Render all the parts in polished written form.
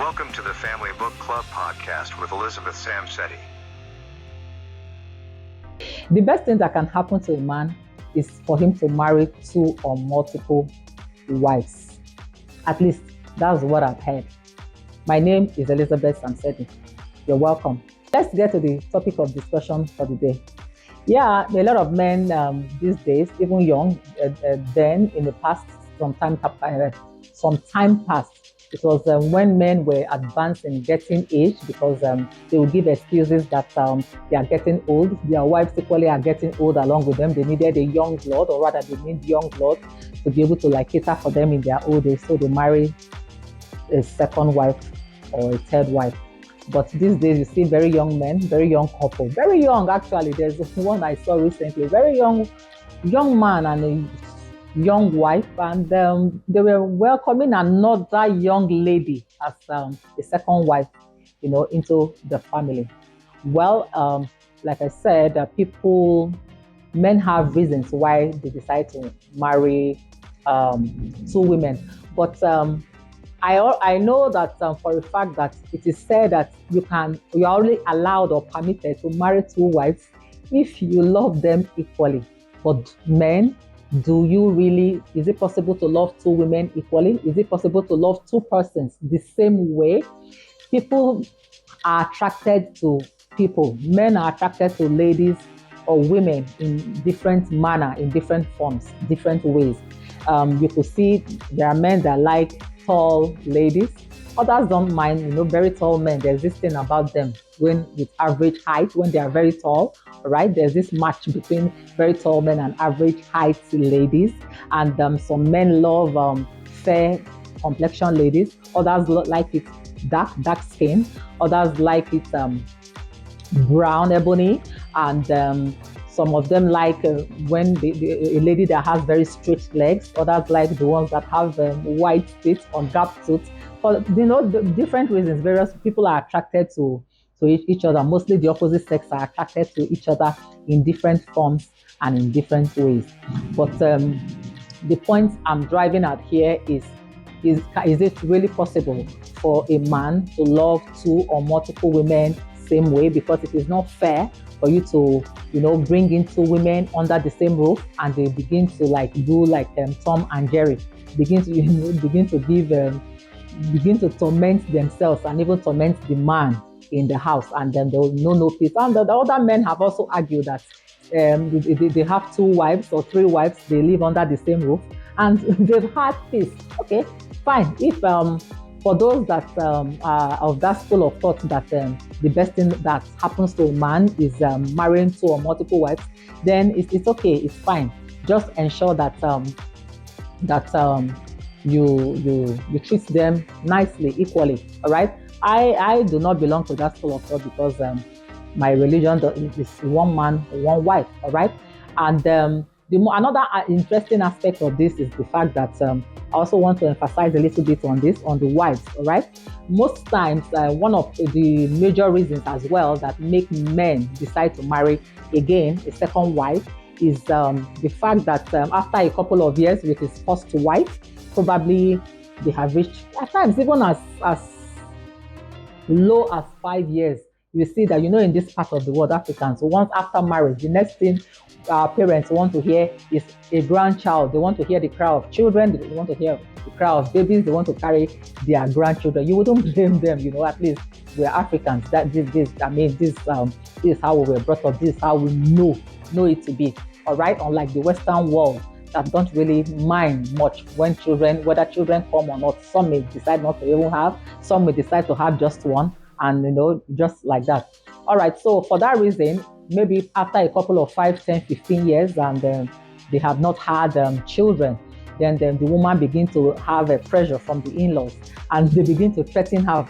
Welcome to the Family Book Club podcast with Elizabeth Samsetti. The best thing that can happen to a man is for him to marry two or multiple wives. At least that's what I've heard. My name is Elizabeth Samsetti. You're welcome. Let's get to the topic of discussion for the day. Yeah, a lot of men these days, even young, then in the past, some time past, it was when men were advanced in getting age because they would give excuses that they are getting old. Their wives equally are getting old along with them. They needed a young blood, or rather they need young blood to be able to cater for them in their old age. So they marry a second wife or a third wife. But these days you see very young men, very young couple, very young actually. There's one I saw recently, very young man and a young wife, and they were welcoming another young lady as a second wife, into the family. Well, like I said, men have reasons why they decide to marry two women, but I know that for a fact that it is said that you're only allowed or permitted to marry two wives if you love them equally. But men, is it possible to love two women equally? Is it possible to love two persons the same way? People are attracted to people. Men are attracted to ladies or women in different manner, in different forms, different ways. You could see there are men that like tall ladies. Others don't mind, very tall men. There's this thing about them with average height, when they are very tall, right? There's this match between very tall men and average height ladies. And some men love fair complexion ladies. Others like it dark skin. Others like it brown ebony. And some of them like when a lady that has very straight legs. Others like the ones that have white teeth or gap tooth. For the different reasons, various people are attracted to each other. Mostly the opposite sex are attracted to each other in different forms and in different ways. But the point I'm driving at here is it really possible for a man to love two or multiple women same way? Because it is not fair for you to bring in two women under the same roof and they begin to do Tom and Jerry, begin to torment themselves and even torment the man in the house, and then there will no peace. And the other men have also argued that they have two wives or three wives, they live under the same roof and they've had peace. Okay, fine. If for those that are of that school of thought that the best thing that happens to a man is marrying two or multiple wives, then it's okay, it's fine. Just ensure that you treat them nicely, equally. All right. I do not belong to that school of thought because my religion is one man, one wife. All right. And another interesting aspect of this is the fact that I also want to emphasize a little bit on the wives. All right. Most times, one of the major reasons as well that make men decide to marry again a second wife is the fact that after a couple of years with his first wife, probably they have reached, at times even as low as 5 years. You see that in this part of the world, Africans, once after marriage, the next thing our parents want to hear is a grandchild. They want to hear the cry of children. They want to hear the cry of babies. They want to carry their grandchildren. You wouldn't blame them, at least we're Africans. This is how we were brought up. This is how we know it to be. All right, unlike the Western world that don't really mind much whether children come or not. Some may decide not to even have. Some may decide to have just one, and just like that. All right, so for that reason, maybe after a couple of 5, 10, 15 years and they have not had children, then the woman begins to have a pressure from the in-laws, and they begin to threaten her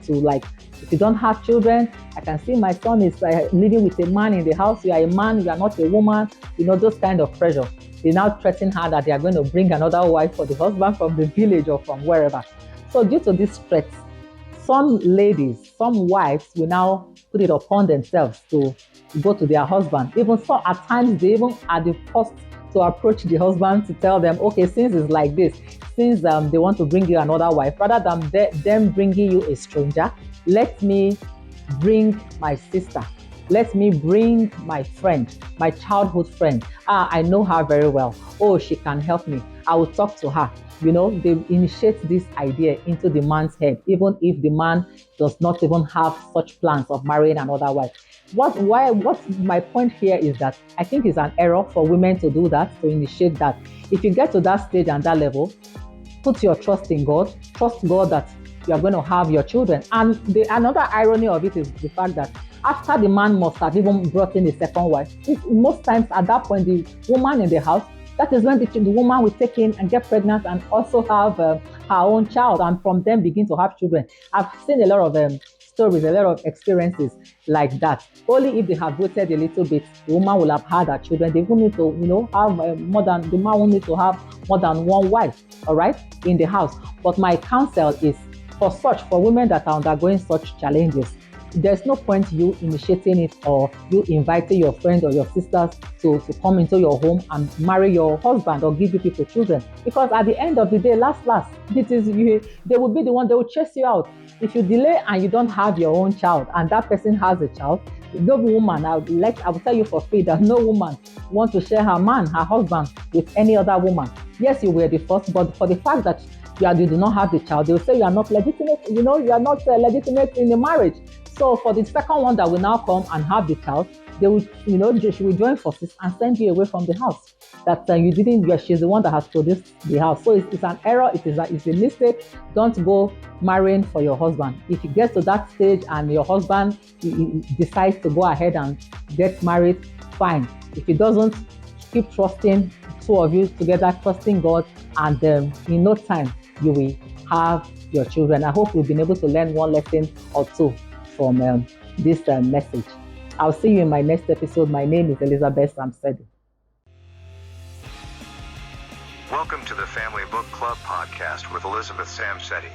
to if you don't have children, I can see my son is living with a man in the house. You are a man, you are not a woman. Those kind of pressure. They now threaten her that they are going to bring another wife for the husband from the village or from wherever. So due to these threats, some wives will now put it upon themselves to go to their husband. Even so, at times they even are the first to approach the husband to tell them, okay, since it's like this, since they want to bring you another wife, rather than them bringing you a stranger, let me bring my sister. Let me bring my friend, my childhood friend. I know her very well. Oh, she can help me. I will talk to her. They initiate this idea into the man's head, even if the man does not even have such plans of marrying another wife. What my point here is that I think it's an error for women to do that, to initiate that. If you get to that stage and that level, put your trust in God. Trust God that you are going to have your children. And another irony of it is the fact that after the man must have even brought in a second wife, most times at that point, the woman in the house, that is when the woman will take in and get pregnant and also have her own child, and from them begin to have children. I've seen a lot of stories, a lot of experiences like that. Only if they have waited a little bit, the woman will have had her children. They will need to, have the man will need to have more than one wife, all right, in the house. But my counsel is for women that are undergoing such challenges, there's no point you initiating it or you inviting your friends or your sisters to come into your home and marry your husband or give you people children. Because at the end of the day, they will be the one, they will chase you out. If you delay and you don't have your own child and that person has a child, no woman, I will tell you for free that no woman wants to share her husband with any other woman. Yes, you were the first, but for the fact that you do not have the child, they will say you are not legitimate, you are not legitimate in the marriage. So for the second one that will now come and have the child, they will, she will join forces and send you away from the house. That she's the one that has produced the house. So it's an error. It's a mistake. Don't go marrying for your husband. If you get to that stage and your husband decides to go ahead and get married, fine. If he doesn't, keep trusting, two of you together, trusting God, and in no time you will have your children. I hope we've been able to learn one lesson or two from this message. I'll see you in my next episode. My name is Elizabeth Samsedi. Welcome to the Family Book Club podcast with Elizabeth Samsedi.